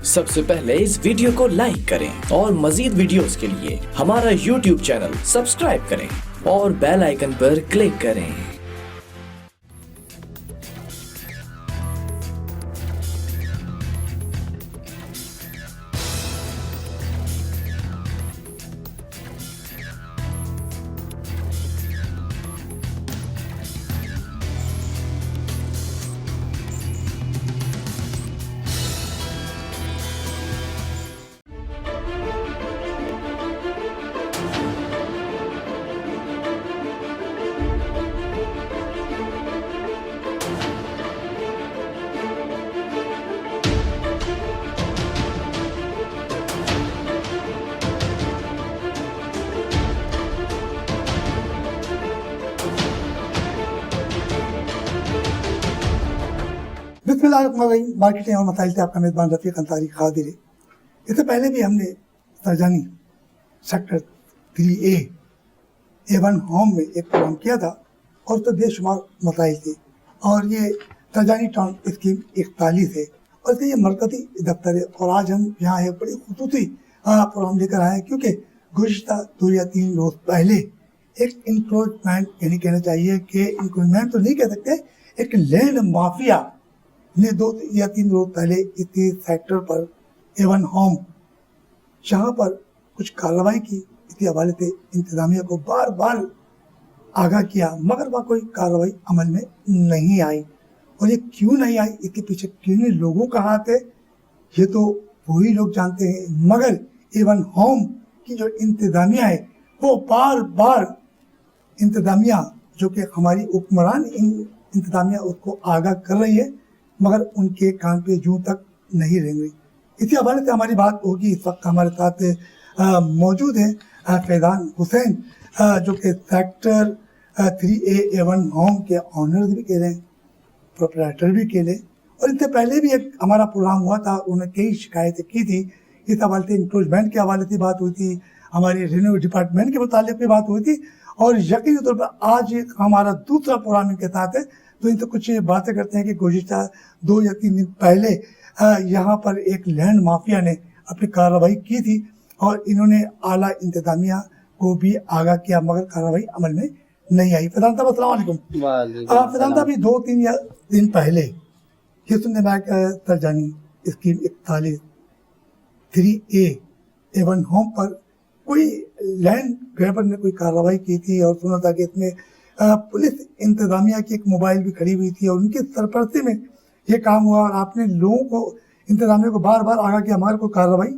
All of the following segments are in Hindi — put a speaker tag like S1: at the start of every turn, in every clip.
S1: सबसे पहले इस वीडियो को लाइक करें और मजीद वीडियोस के लिए हमारा YouTube चैनल सब्सक्राइब करें और बेल आइकन पर क्लिक करें।
S2: बिस्मिल्लाहिर्रहमानिर्रहीम। मार्केटिंग और मसाइल से आपका मेज़बान रफ़ीक अंसारी खादिर। इससे पहले भी हमने तर्जानी सेक्टर 3A A1 होम में एक प्रोग्राम किया था और तो बेशुमार मसाइल थे और ये तर्जानी टाउन स्कीम 41 है और इसका ये मरकज़ी दफ्तर है। और आज हम यहाँ एक बड़ी खुसूसी प्रोग्राम लेकर आए हैं क्योंकि गुज़िश्ता 2 या 3 रोज़ पहले एक इंक्रोचमेंट, यानी कहना चाहिए कि इंक्रोचमेंट तो नहीं कह सकते, एक लैंड माफिया ने 2 या 3 रोज पहले इसी सेक्टर पर A1 होम जहाँ पर कुछ कार्रवाई की, इसी हवाले से इंतजामिया को बार बार आगाह किया मगर वह कोई कार्रवाई अमल में नहीं आई। और ये क्यों नहीं आई, इसके पीछे किन लोगों का हाथ है ये तो वही लोग जानते हैं। मगर A1 होम की जो इंतजामिया है वो बार बार इंतजामिया जो कि हमारी हुक्मरान इंतजामिया उसको आगाह कर रही है मगर उनके कान पे जूं तक नहीं रेंग रही। इसी हवाले से हमारी बात होगी। इस वक्त हमारे साथ मौजूद हैं फैजान हुसैन जो कि सेक्टर 3A A1 होम के ऑनर्स भी कह रहे हैं, प्रोप्राइटर भी कह रहे हैं। और इससे पहले भी एक हमारा प्रोग्राम हुआ था, उन्होंने कई शिकायतें की थी। इस हवाले से इंक्रोचमेंट के हवाले से बात हुई थी, हमारी रेवेन्यू डिपार्टमेंट के मुतालिक भी बात हुई थी और यकीनी तौर पर आज हमारा दूसरा प्रोग्राम इनके साथ है। तो इनसे कुछ बातें करते हैं कि गुज़िश्ता 2 या 3 दिन पहले यहाँ पर एक लैंड माफिया ने अपनी कार्रवाई की थी और इन्होंने आला इंतजामिया को भी आगाह किया मगर कार्रवाई अमल में नहीं आई। फैजान साहब अस्सलाम वालेकुम। फैजान साहब 2-3 या दिन पहले ये सुनने में तर्जानी स्कीम 41 3A A1 होम पर कोई लैंड ग्रैबर ने कोई कार्रवाई की थी और सुना था कि इसमें पुलिस इंतजामिया की एक मोबाइल भी खड़ी हुई थी और उनकी सरपरस्ती में ये काम हुआ और आपने लोगों को, इंतजामिया को बार बार आगाह किया हमारे को कार्रवाई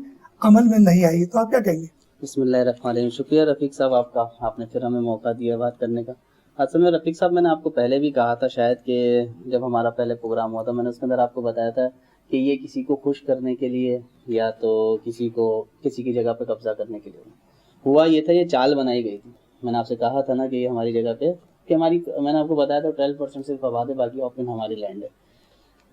S2: अमल में नहीं आई। तो आप क्या कहेंगे?
S3: बिस्मिल्लाहिर्रहमानिर्रहीम। शुक्रिया रफ़ीक साहब आपका, आपने फिर हमें मौका दिया बात करने का। असल में रफ़ीक साहब मैंने आपको पहले भी कहा था शायद कि जब हमारा पहले प्रोग्राम हुआ था मैंने उसके अंदर आपको बताया था कि ये किसी को खुश करने के लिए या तो किसी की जगह पे कब्जा करने के लिए हुआ। ये था, ये चाल बनाई गई थी। मैंने आपसे कहा था ना कि ये हमारी जगह पे कि मैंने आपको बताया था 12% सिर्फ आबाद है, बाकी ओपन हमारी लैंड है।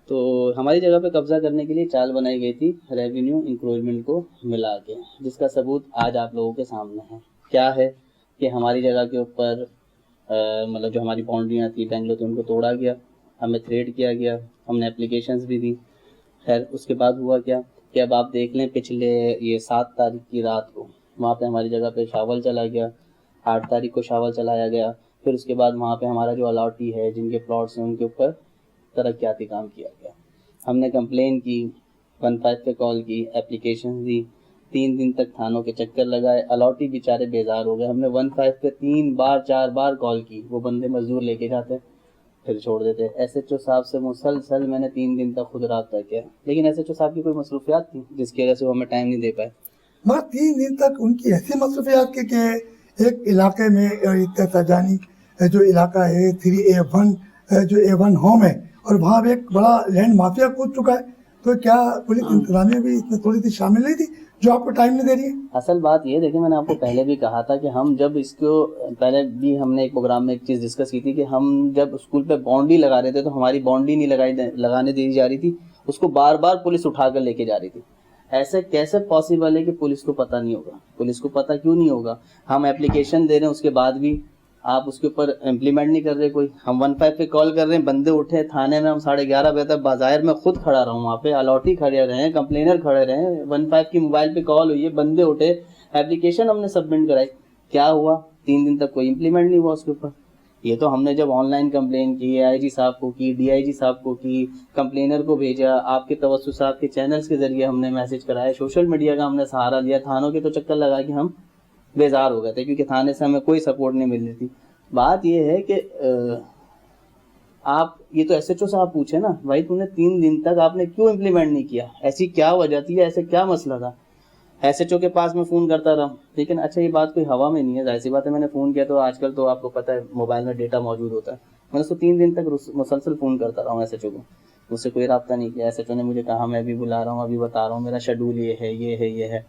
S3: तो हमारी जगह पे कब्जा करने के लिए चाल बनाई गई थी रेवेन्यू इंक्रोचमेंट को मिला के, जिसका सबूत आज आप लोगों के सामने है। क्या है कि हमारी जगह के ऊपर मतलब जो हमारी बाउंड्रियाँ थी बेंगलो थी उनको तोड़ा गया, हमें थ्रेड किया गया, हमने एप्लीकेशंस भी दी। खैर उसके बाद हुआ क्या कि अब आप देख लें, पिछले ये 7 तारीख की रात को वहाँ पे हमारी जगह पे शावल चला गया, 8 तारीख को शावल चलाया गया। फिर उसके बाद वहाँ पे हमारा जो अलॉटी है, जिनके प्लॉट्स हैं, उनके ऊपर तरक्याती काम किया गया। हमने कंप्लेन की, 15 पे कॉल की, एप्लीकेशन दी, 3 दिन तक थानों के चक्कर लगाए। अलॉटी बेचारे बेजार हो गए। हमने 15 पे 3 बार 4 बार कॉल की, वो बंदे मजदूर लेके जाते फिर छोड़ देते। SHO साहब से मुसलसल मैंने 3 दिन तक खुद रब्ता किया, लेकिन SHO साहब की कोई मसरूफियात थी जिसकी वजह से वो हमें टाइम नहीं दे पाए।
S2: मगर 3 दिन तक उनकी ऐसी मसरूफियात के एक इलाके में तर्जानी जो इलाका है 3A1 जो A1 होम है और वहाँ भी एक बड़ा लैंड माफिया कूद चुका है। तो क्या पुलिस इंतजामिया भी इसमें थोड़ी सी शामिल नहीं थी जो आपको टाइम नहीं दे रही है?
S3: असल बात ये देखिए, मैंने आपको पहले भी कहा था कि हम जब इसको पहले भी हमने एक प्रोग्राम में एक चीज़ डिस्कस की थी कि हम जब स्कूल पे बाउंड्री लगा रहे थे तो हमारी बाउंड्री नहीं लगाने दी जा रही थी, उसको बार बार पुलिस उठा कर लेके जा रही थी। ऐसे कैसे पॉसिबल है कि पुलिस को पता नहीं होगा? पुलिस को पता क्यों नहीं होगा? हम एप्लीकेशन दे रहे हैं उसके बाद भी आप उसके ऊपर इम्प्लीमेंट नहीं कर रहे कोई। हम 15 पे कॉल कर रहे हैं, बंदे उठे थाने में, हम 11:30 बजे तक बाजार में खुद खड़ा रहा हूँ, वहाँ पे अलॉटी खड़े रहे, कंप्लेनर खड़े रहे, 15 की मोबाइल पे कॉल हुई है, बंदे उठे, एप्लीकेशन हमने सबमिट कराई, क्या हुआ 3 दिन तक कोई इम्प्लीमेंट नहीं हुआ उसके ऊपर। ये तो हमने जब ऑनलाइन कंप्लेन की, AIG साहब को की, DIG साहब को की, कंप्लेनर को भेजा, आपके तवस्सुस साहब के चैनल्स के जरिए हमने मैसेज कराया, सोशल मीडिया का हमने सहारा लिया, थानों के तो चक्कर लगा के हम बेजार हो गए थे क्योंकि थाने से हमें कोई सपोर्ट नहीं मिल रही थी। बात ये है कि आप ये तो SHO साहब पूछे ना भाई, तूने 3 दिन तक आपने क्यों इम्प्लीमेंट नहीं किया, ऐसी क्या वजह थी, ऐसे क्या मसला था। SHO के पास मैं फ़ोन करता रहा, लेकिन अच्छा ये बात कोई हवा में नहीं है, जाहिर सी बात है, मैंने फ़ोन किया तो आजकल तो आपको पता है मोबाइल में डेटा मौजूद होता है, मैंने उसको 3 दिन तक मुसलसल फ़ोन करता रहा हूँ SHO को, उससे कोई रब्ता नहीं किया। SHO ने मुझे कहा मैं अभी बुला रहा हूँ, अभी बता रहा हूँ, मेरा शेड्यूल ये है, ये है, ये है।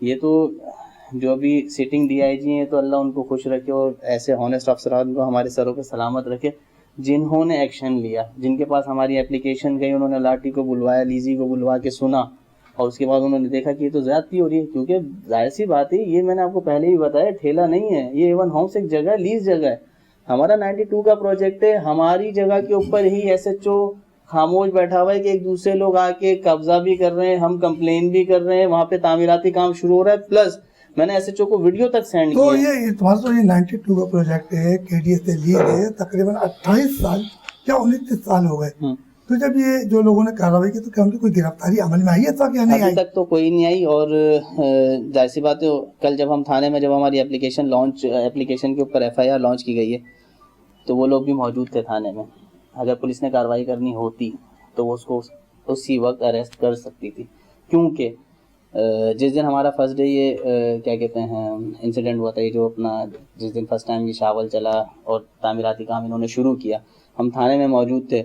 S3: ये तो जो अभी सिटिंग DIG हैं तो अल्लाह उनको खुश रखे और ऐसे हॉनेस्ट अफसरान को हमारे सरों पे सलामत रखे जिन्होंने एक्शन लिया, जिनके पास हमारी एप्लीकेशन गई, उन्होंने लाठी को बुलवाया, लीजी को बुलवा के सुना और उसके बाद उन्होंने देखा कि ये तो ज़्यादती हो रही है। क्योंकि जाहिर सी बात है, ये मैंने आपको पहले ही बताया, ठेला नहीं है, ये A1 होम्स एक जगह, लीज जगह है। हमारा 92 का प्रोजेक्ट है, हमारी जगह के ऊपर ही SHO खामोश बैठा हुआ है कि एक दूसरे लोग आके कब्जा भी कर रहे हैं, हम कंप्लेन भी कर रहे हैं, वहाँ पे तामीराती काम शुरू हो रहा है, प्लस मैंने SHO को वीडियो तक सेंड
S2: तो
S3: किया।
S2: ये तुम्हारा तो ये 92 का प्रोजेक्ट है, KDA से लिए है, तकरीबन 28 साल या 19 साल हो गए। तो जब ये जो लोगों ने कार्रवाई की तो क्या उनकी कोई गिरफ्तारी अमल में आई है था क्या नहीं आई?
S3: अभी तक तो कोई नहीं आई। और जाहिर सी बात है, कल जब हम थाने में जब हमारी एप्लीकेशन के ऊपर FIR लॉन्च की गई है तो वो लोग भी मौजूद थे थाने में। अगर पुलिस ने कार्रवाई करनी होती तो वो उसको उसी वक्त अरेस्ट कर सकती थी, क्योंकि जिस दिन हमारा फर्स्ट डे ये क्या कहते हैं इंसिडेंट हुआ था, ये जो अपना जिस दिन फर्स्ट टाइम ये शावल चला और तामीराती काम इन्होंने शुरू किया, हम थाने में मौजूद थे।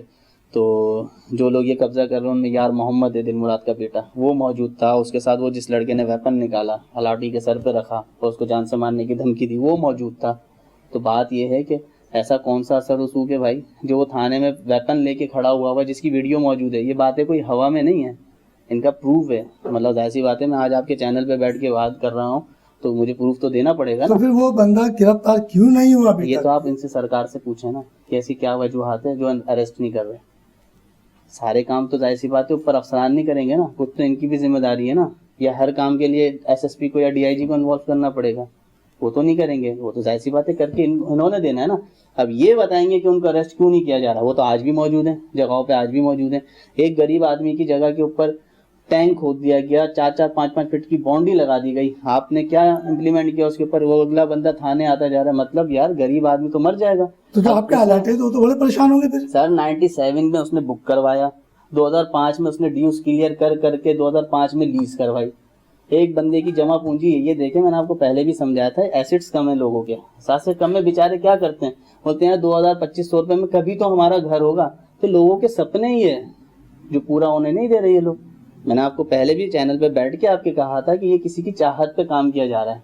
S3: तो जो लोग ये कब्जा कर रहे हैं उनमें यार मोहम्मद है, दिलमुराद का बेटा, वो मौजूद था, उसके साथ वो जिस लड़के ने वेपन निकाला, हलाटी के सर पे रखा और उसको जान से मारने की धमकी दी, वो मौजूद था। तो बात ये है कि ऐसा कौन सा असर रसूख है भाई जो वो थाने में वेपन लेके खड़ा हुआ हुआ, जिसकी वीडियो मौजूद है। ये बातें कोई हवा में नहीं है, इनका प्रूफ है। मतलब ऐसी बात है, मैं आज आपके चैनल पे बैठ के बात कर रहा हूँ तो मुझे प्रूफ तो देना पड़ेगा ना।
S2: तो फिर वो बंदा गिरफ्तार क्यों नहीं हुआ अभी
S3: ये
S2: तक?
S3: तो आप इनसे सरकार से पूछे ना कि ऐसी क्या वजूहात है जो अरेस्ट नहीं कर रहे। सारे काम तो जाहिर सी बात है ऊपर अफसरान नहीं करेंगे ना, कुछ तो इनकी भी जिम्मेदारी है ना, या हर काम के लिए SSP को या DIG को इन्वॉल्व करना पड़ेगा, वो तो नहीं करेंगे, वो तो जाहिर सी बात है करके इन्होंने देना है ना। अब ये बताएंगे कि उनको अरेस्ट क्यों नहीं किया जा रहा, वो तो आज भी मौजूद है, जगहों पे आज भी मौजूद है। एक गरीब आदमी की जगह के ऊपर टैंक खोद दिया गया, 4-4, 5-5 फीट की बाउंड्री लगा दी गई, आपने क्या इम्प्लीमेंट किया उसके ऊपर? वो अगला बंदा थाने आता जा रहा है, मतलब यार गरीब आदमी तो मर जाएगा।
S2: तो जो आपके हालात है तो बड़े परेशान होंगे फिर।
S3: सर 97 में उसने बुक करवाया, 2005 में उसने ड्यूज क्लियर कर करके 2005 में लीज करवाई। एक बंदे की जमा पूंजी है, ये देखें मैंने आपको पहले भी समझाया था, एसेट्स कम है लोगों के, 7 से कम में बेचारे क्या करते हैं, बोलते हैं 2000-2500 रुपए में कभी तो हमारा घर होगा। तो लोगों के सपने ही है जो पूरा होने नहीं दे रहे ये लोग। मैंने आपको पहले भी चैनल पे बैठ के आपके कहा था कि ये किसी की चाहत पे काम किया जा रहा है,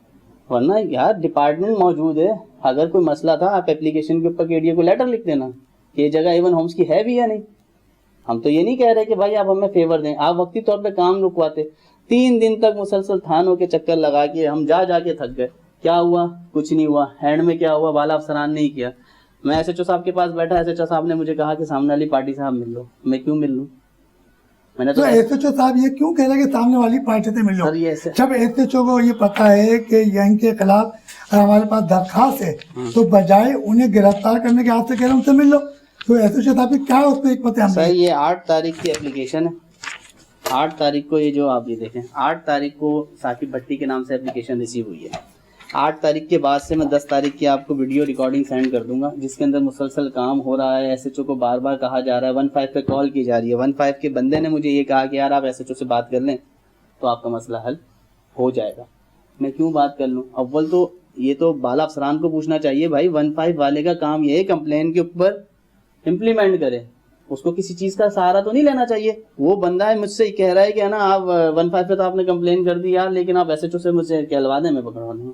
S3: वरना यार डिपार्टमेंट मौजूद है। अगर कोई मसला था आप एप्लीकेशन के ऊपर KDA को लेटर लिख देना कि ये जगह A1 होम्स की है भी या नहीं। हम तो ये नहीं कह रहे कि भाई आप हमें फेवर दें, आप वक्ती तौर पे काम रुकवाते। 3 दिन तक मुसलसल थानों के चक्कर लगा के हम जा के थक गए। क्या हुआ? कुछ नहीं हुआ। हैंड में क्या हुआ? बाला अफसरान नहीं किया। मैं SHO साहब के पास बैठा, SHO साहब ने मुझे कहा कि सामने वाली पार्टी साहब मिल लो। मैं क्यों मिल लूँ? मैंने
S2: तो SHO साहब ये क्यों कह रहे हैं कि सामने वाली पार्टी से मिल लो? जब SHO को ये पता है कि यंग के खिलाफ हमारे पास दरखास्त है तो बजाय उन्हें गिरफ्तार करने के हाथ से कह रहे हैं उनसे मिल लो, तो SHO साहब की क्या उस पर एक पता है?
S3: ये 8 तारीख की एप्लीकेशन है। 8 तारीख को ये जो आप ये देखें, 8 तारीख को साकिब भट्टी के नाम से एप्लीकेशन रिसीव हुई है। 8 तारीख के बाद से मैं 10 तारीख की आपको वीडियो रिकॉर्डिंग सेंड कर दूंगा, जिसके अंदर मुसलसल काम हो रहा है। SHO को बार बार कहा जा रहा है, 15 पे कॉल की जा रही है। 15 के बंदे ने मुझे ये कहा कि यार आप SHO से बात कर लें तो आपका मसला हल हो जाएगा। मैं क्यों बात कर लूँ? अव्वल तो ये तो बाला अफसरान को पूछना चाहिए भाई, 15 वाले का काम ये है कंप्लेन के ऊपर इम्प्लीमेंट करे, उसको किसी चीज का सहारा तो नहीं लेना चाहिए। वो बंदा है मुझसे कह रहा है कि ना आप 15 पे तो आपने कंप्लेन कर दी यार, लेकिन आप SHO से मुझे कहलवा दें, मैं पकड़वा दूंगा।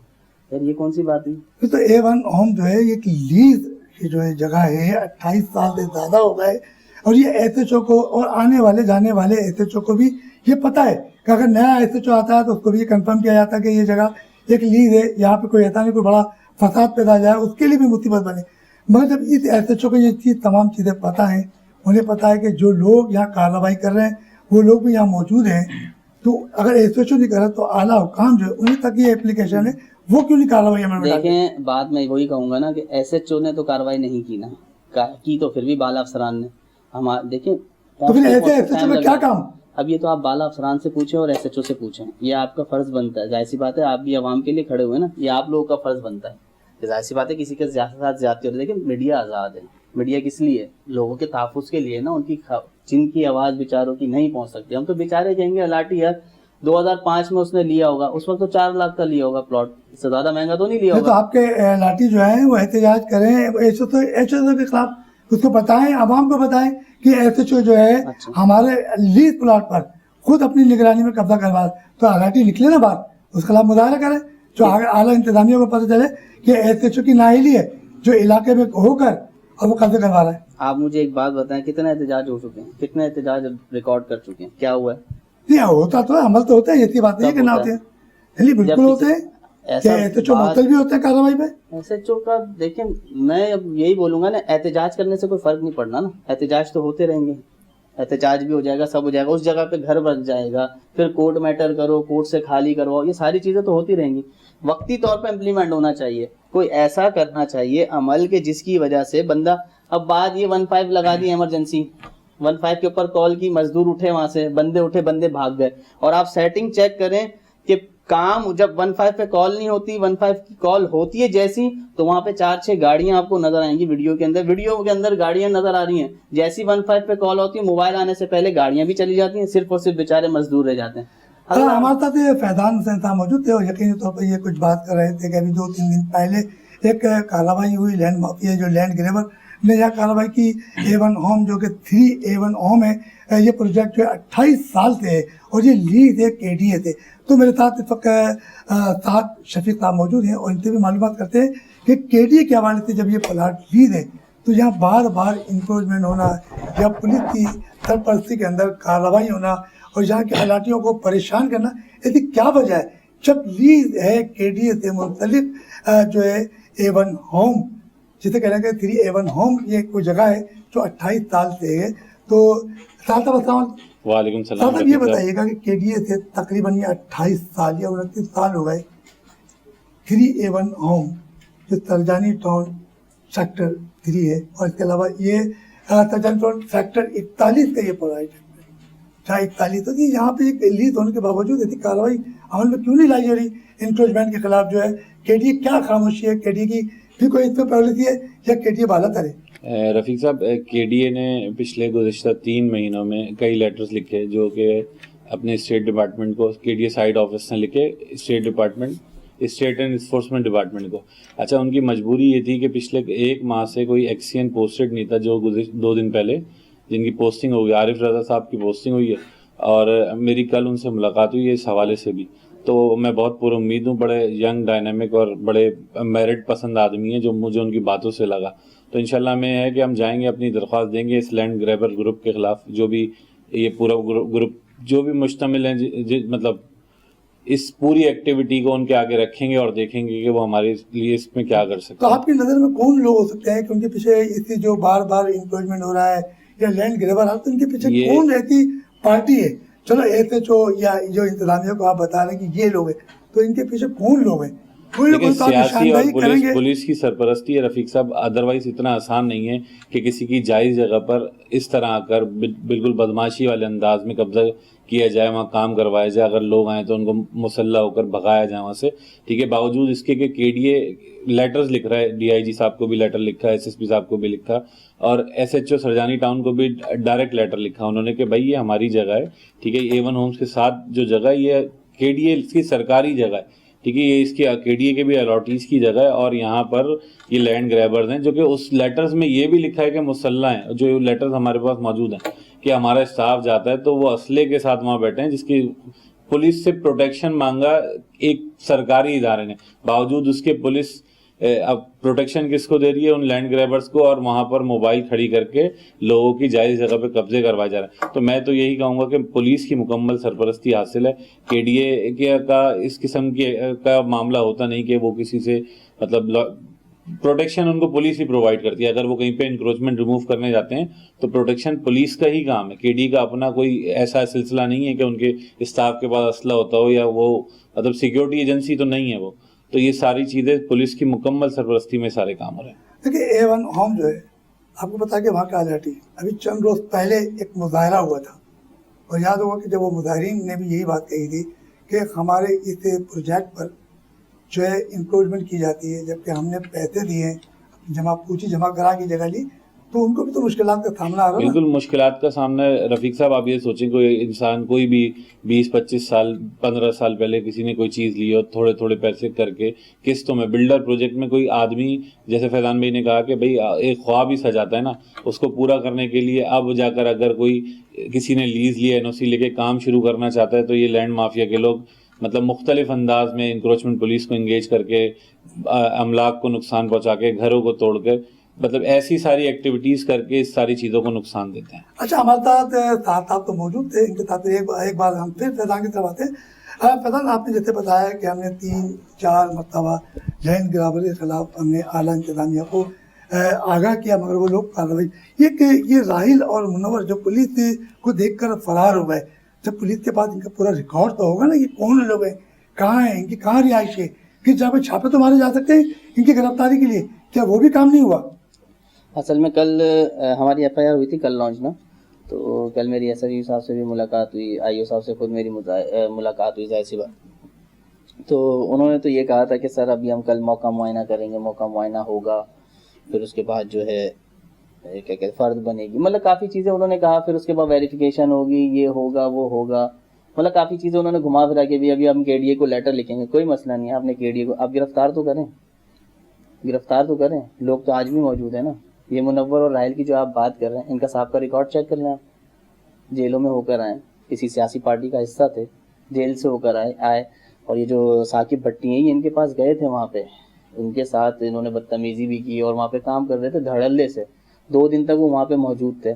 S3: यार ये कौन सी बात है?
S2: तो A1 होम जो है ये लीज की जो है जगह है, 28 साल से ज्यादा हो गए और ये SHO को और आने वाले जाने वाले SHO को भी ये पता है कि अगर नया SHO आता है तो उसको भी ये कंफर्म किया जाता है कि ये जगह एक लीज है, यहाँ पे कोई ऐसा नहीं कोई बड़ा फसाद पैदा हो जाए उसके लिए भी मुसीबत बने। मगर जब इस एसएचओ को ये चीज़ तमाम चीज़ें पता है, उन्हें पता है कि जो लोग यहाँ कार्रवाई कर रहे हैं वो लोग भी यहाँ मौजूद हैं, तो अगर एसएचओ नहीं कर रहा तो आला हुकाम जो है उन्हीं तक ये एप्लीकेशन है वो क्यों नहीं कार्रवाई अमल में डालते?
S3: देखें, बात मैं वही कहूँगा ना कि एसएचओ ने तो कार्रवाई नहीं की ना, की तो फिर भी बाला अफसरान ने। हम देखें
S2: तो फिर ऐसे एसएचओ का क्या काम?
S3: अब ये तो आप बाला अफसरान से पूछें और एसएचओ से पूछें, ये आपका फर्ज बनता है। जाहिर सी बात है, आप भी आवाम के लिए खड़े हुए ना, ये आप लोगों का फर्ज बनता है। जाहिर सी बात है किसी के साथ ज्यादती हो रही है। देखिए, मीडिया आज़ाद है, मीडिया किस लिए? लोगों के तहफ़्फ़ुज़ के लिए ना, उनकी जिनकी आवाज़ बेचारों की नहीं पहुंच सकती। हम तो बेचारे कहेंगे अलाटी यार 2005 में उसने लिया होगा, उस वक्त तो 4 लाख का लिया होगा प्लॉट, इससे ज़्यादा महंगा तो नहीं लिया होगा।
S2: तो आपके लाठी जो है वो एहतजाज करें एसएचओ के खिलाफ, उसको बताएं, आवाम को बताएं कि एसएचओ जो है
S3: अच्छा।
S2: हमारे लीज प्लॉट पर खुद अपनी निगरानी में कब्जा करवा, तो अलाटी निकले ना बाहर, उसके खिलाफ मुजाहरा करें, जो आला इंतजामिया को पता चले कि एसएचओ की नाअहली है जो इलाके में होकर और वो कब्जा करवा रहा है।
S3: आप मुझे एक बात बताएं, कितने एहतजाज हो चुके हैं, कितने एहतजाज रिकॉर्ड कर चुके हैं, क्या हुआ है?
S2: नहीं होता तो है, अमल तो होता है, ऐसी बात नहीं करना होते हैं, नहीं बिल्कुल होते हैं। क्या एसएचओ मुअत्तल भी होते हैं कार्रवाई पे?
S3: एसएचओ का देखें, मैं अब यही बोलूंगा ना, एहतजाज करने से कोई फर्क नहीं पड़ना ना, एहतजाज तो होते रहेंगे, एहतजाज भी हो जाएगा, सब हो जाएगा, उस जगह पे घर बन जाएगा, फिर कोर्ट मैटर करो, कोर्ट से खाली करवाओ, ये सारी चीजें तो होती रहेंगी। वक्ती तौर पे इम्प्लीमेंट होना चाहिए, कोई ऐसा करना चाहिए अमल के जिसकी वजह से बंदा, अब बात ये 15 लगा दी इमरजेंसी, 15 के ऊपर कॉल की, मजदूर उठे वहां से, बंदे उठे, बंदे भाग गए, और आप सेटिंग चेक करें कि काम जब 15 पे कॉल नहीं होती, 15 की कॉल होती है जैसी, तो वहां पे 4-6 गाड़ियां आपको नजर आएंगी वीडियो के अंदर गाड़ियां नजर आ रही हैं। जैसी 15 पे कॉल होती है, मोबाइल आने से पहले गाड़ियां भी चली जाती हैं, सिर्फ और सिर्फ बेचारे मजदूर रह जाते हैं।
S2: हमारे साथ ये फैजान हुसैन साहब मौजूद थे और यकीनी तौर पर ये कुछ बात कर रहे थे कि अभी 2-3 दिन पहले एक कार्रवाई हुई, लैंड माफिया जो लैंड ग्रेबर ने यह कार्रवाई की। A1 होम जो कि 3A1 होम है, ये प्रोजेक्ट जो है 28 साल से है और ये लीज है KDA थे। तो मेरे साथ इस वक्त साथ शफीक साहब मौजूद हैं और इनसे भी मालूमात करते हैं कि KDA के हवाले से जब ये प्लाट लीज है तो यहाँ बार बार इंक्रोचमेंट होना या पुलिस की सरपरस्ती के अंदर कार्रवाई होना और यहाँ के अलाटियों को परेशान करना, ऐसी क्या वजह है? जब लीज है KDA से मुख्तलिफ जो है A1 होम, जिसे कहना है 3A1 होम, ये कोई जगह है जो 28 साल से है। तो
S4: वालेकुम सलाम।
S2: साहब ये बताइएगा कि KDA से तकरीबन ये 28 साल या 29 साल हो गए 3A1 होम जो सरजानी टाउन सेक्टर 3 है, और इसके अलावा ये सरजानी टाउन सेक्टर 41 का ये प्रोजेक्ट है, जहाँ 41 होती है। यहाँ पे एक लीज होने के बावजूद यदि कार्रवाई अमल में क्यों नहीं लाई जा रही इंक्रोचमेंट के खिलाफ? जो है KDA क्या खामोशी है? KDA की भी कोई इसमें पॉलिसी है या KDA बाला करे?
S4: रफीक साहब, KDA ने पिछले गुज़िश्ता 3 महीनों में कई लेटर्स लिखे जो कि अपने स्टेट डिपार्टमेंट को, KDA साइड ऑफिस ने लिखे स्टेट एंड इन्फोर्समेंट डिपार्टमेंट को। अच्छा, उनकी मजबूरी ये थी कि पिछले 1 माह से कोई एक्सीएन पोस्टेड नहीं था, जो 2 दिन पहले जिनकी पोस्टिंग हो गई, आरिफ रजा साहब की पोस्टिंग हुई है, और मेरी कल उनसे मुलाकात हुई है इस हवाले से भी। तो मैं बहुत पुरुम्मीद हूँ, बड़े यंग, डायनामिक और बड़े मेरिट पसंद आदमी हैं, जो मुझे उनकी बातों से लगा। तो इंशाल्लाह में है कि हम जाएंगे, अपनी दरख्वास्त देंगे इस लैंड ग्रैबर ग्रुप के ख़िलाफ़, जो भी ये पूरा ग्रुप जो भी मुश्तमिल है, मतलब इस पूरी एक्टिविटी को उनके आगे रखेंगे और देखेंगे कि वो हमारे लिए इसमें क्या कर सकते
S2: तो
S4: हैं।
S2: आपकी नज़र में कौन लोग हो सकते हैं कि उनके पीछे इससे जो बार बार इंक्रोचमेंट हो रहा है या लैंड ग्रैबर है, तो इनके पीछे कौन ऐसी पार्टी है? चलो एसएचओ या जो इंतजामिया को आप बता रहे हैं कि ये लोग हैं, तो इनके पीछे कौन लोग हैं?
S4: लेकिन सियासी और पुलिस की सरपरस्ती है रफीक साहब, अदरवाइज इतना आसान नहीं है कि किसी की जायज़ जगह पर इस तरह आकर बिल्कुल बदमाशी वाले अंदाज में कब्जा किया जाए, वहाँ काम करवाया जाए, अगर लोग आए तो उनको मुसल्ला होकर भगाया जाए वहाँ से, ठीक है। बावजूद इसके कि KDA लेटर्स लिख रहा है, DIG साहब को भी लेटर लिखा है, SSP साहब को भी लिखा, और SHO सरजानी टाउन को भी डायरेक्ट लेटर लिखा उन्होंने कि भाई ये हमारी जगह है, ठीक है। A1 होम्स के साथ जो जगह ये KDA की सरकारी जगह है, ठीक है, ये इसकी KDA के भी अलॉटीज़ की जगह है, और यहाँ पर ये लैंड ग्रैबर्स हैं, जो कि उस लेटर्स में ये भी लिखा है कि मुसल्ला हैं। जो लेटर्स हमारे पास मौजूद हैं कि हमारा स्टाफ जाता है तो वो असले के साथ वहाँ बैठे हैं, जिसकी पुलिस से प्रोटेक्शन मांगा एक सरकारी इदारे ने, बावजूद उसके पुलिस अब प्रोटेक्शन किसको दे रही है? उन लैंड ग्रैबर्स को, और वहां पर मोबाइल खड़ी करके लोगों की जायज जगह पे कब्जे करवाए जा रहे हैं। तो मैं तो यही कहूंगा कि पुलिस की मुकम्मल सरपरस्ती हासिल है। केडीए का इस किस्म का मामला होता नहीं कि वो किसी से मतलब प्रोटेक्शन उनको पुलिस ही प्रोवाइड करती है। अगर वो कहीं पे इंक्रोचमेंट रिमूव करने जाते हैं तो प्रोटेक्शन पुलिस का ही काम है। केडी का अपना कोई ऐसा सिलसिला नहीं है कि उनके स्टाफ के पास असला होता हो, या वो मतलब सिक्योरिटी एजेंसी तो नहीं है वो। तो ये सारी चीजें पुलिस की मुकम्मल सरपरस्ती में सारे काम हो रहे हैं।
S2: देखिए A1 होम जो है, आपको पता है कि वहाँ का अलर्टी अभी चंद रोज पहले एक मुजाहरा हुआ था, और याद होगा कि जब वो मुजाहरीन ने भी यही बात कही थी कि हमारे इस प्रोजेक्ट पर जो है इंक्रोचमेंट की जाती है, जबकि हमने पैसे दिए, पूंजी जमा करा की जगह ली, तो उनको भी तो मुश्किलात का सामना आ रहा है।
S4: बिल्कुल मुश्किलात का सामना है रफीक साहब। आप ये सोचें, कोई इंसान कोई भी 20-25 साल 15 साल पहले किसी ने कोई चीज़ ली और थोड़े थोड़े पैसे करके किस्तों में बिल्डर प्रोजेक्ट में कोई आदमी, जैसे फैजान भाई ने कहा कि भाई एक ख्वाब ही सजाता है ना, उसको पूरा करने के लिए अब जाकर अगर कोई किसी ने लीज लिया, एनओसी लेके काम शुरू करना चाहता है, तो ये लैंड माफिया के लोग मतलब मुख्तलिफ अंदाज में इंक्रोचमेंट पुलिस को इंगेज करके अमलाक को नुकसान पहुंचा के, घरों को तोड़कर, मतलब ऐसी सारी एक्टिविटीज करके इस सारी चीजों को नुकसान देते हैं।
S2: अच्छा, हमारे साथ आप तो मौजूद थे, इनके साथ एक बार हम फिर फैजान की तरफ आते हैं। फैजान, आपने जैसे बताया कि हमने 3-4 मरतबा लैंड ग्रैबर के खिलाफ हमने आला इंतजामिया को आगाह किया, मगर वो लोग कार्रवाई ये राहिल और मुनव्वर जो पुलिस को देखकर फरार हो गए, जब पुलिस के पास इनका पूरा रिकॉर्ड तो होगा ना, ये कौन लोग हैं, कहाँ हैं, इनकी कहाँ रिहाइश है, किस जगह पे छापे तो मारे जा सकते हैं इनकी गिरफ्तारी के लिए, क्या वो भी काम नहीं हुआ?
S3: असल में कल हमारी एफआईआर हुई थी कल लॉन्च ना, तो कल मेरी एसएसपी साहब से भी मुलाकात हुई, आईओ साहब से खुद मेरी मुलाकात हुई, जाहिर सी बात। तो उन्होंने तो ये कहा था कि सर अभी हम कल मौका मुआयना करेंगे, मौका मुआयना होगा, फिर उसके बाद जो है क्या कहते फ़र्द बनेगी, मतलब काफ़ी चीज़ें उन्होंने कहा, फिर उसके बाद वेरिफिकेशन होगी, ये होगा वो होगा, मतलब काफ़ी चीज़ें उन्होंने घुमा फिरा के भी अभी हम केडीए को लेटर लिखेंगे, कोई मसला नहीं है, आपने केडीए को आप गिरफ्तार तो करें, लोग तो आज भी मौजूद है ना। ये मुनव्वर और राहिल की जो आप बात कर रहे हैं, इनका साहब का रिकॉर्ड चेक कर लें आप, जेलों में होकर आए, किसी सियासी पार्टी का हिस्सा थे, जेल से होकर आए, और ये जो साकिब भट्टी हैं ये इनके पास गए थे, वहाँ पे उनके साथ इन्होंने बदतमीजी भी की और वहाँ पे काम कर रहे थे धड़ल्ले से, 2 दिन तक वो वहाँ पे मौजूद थे।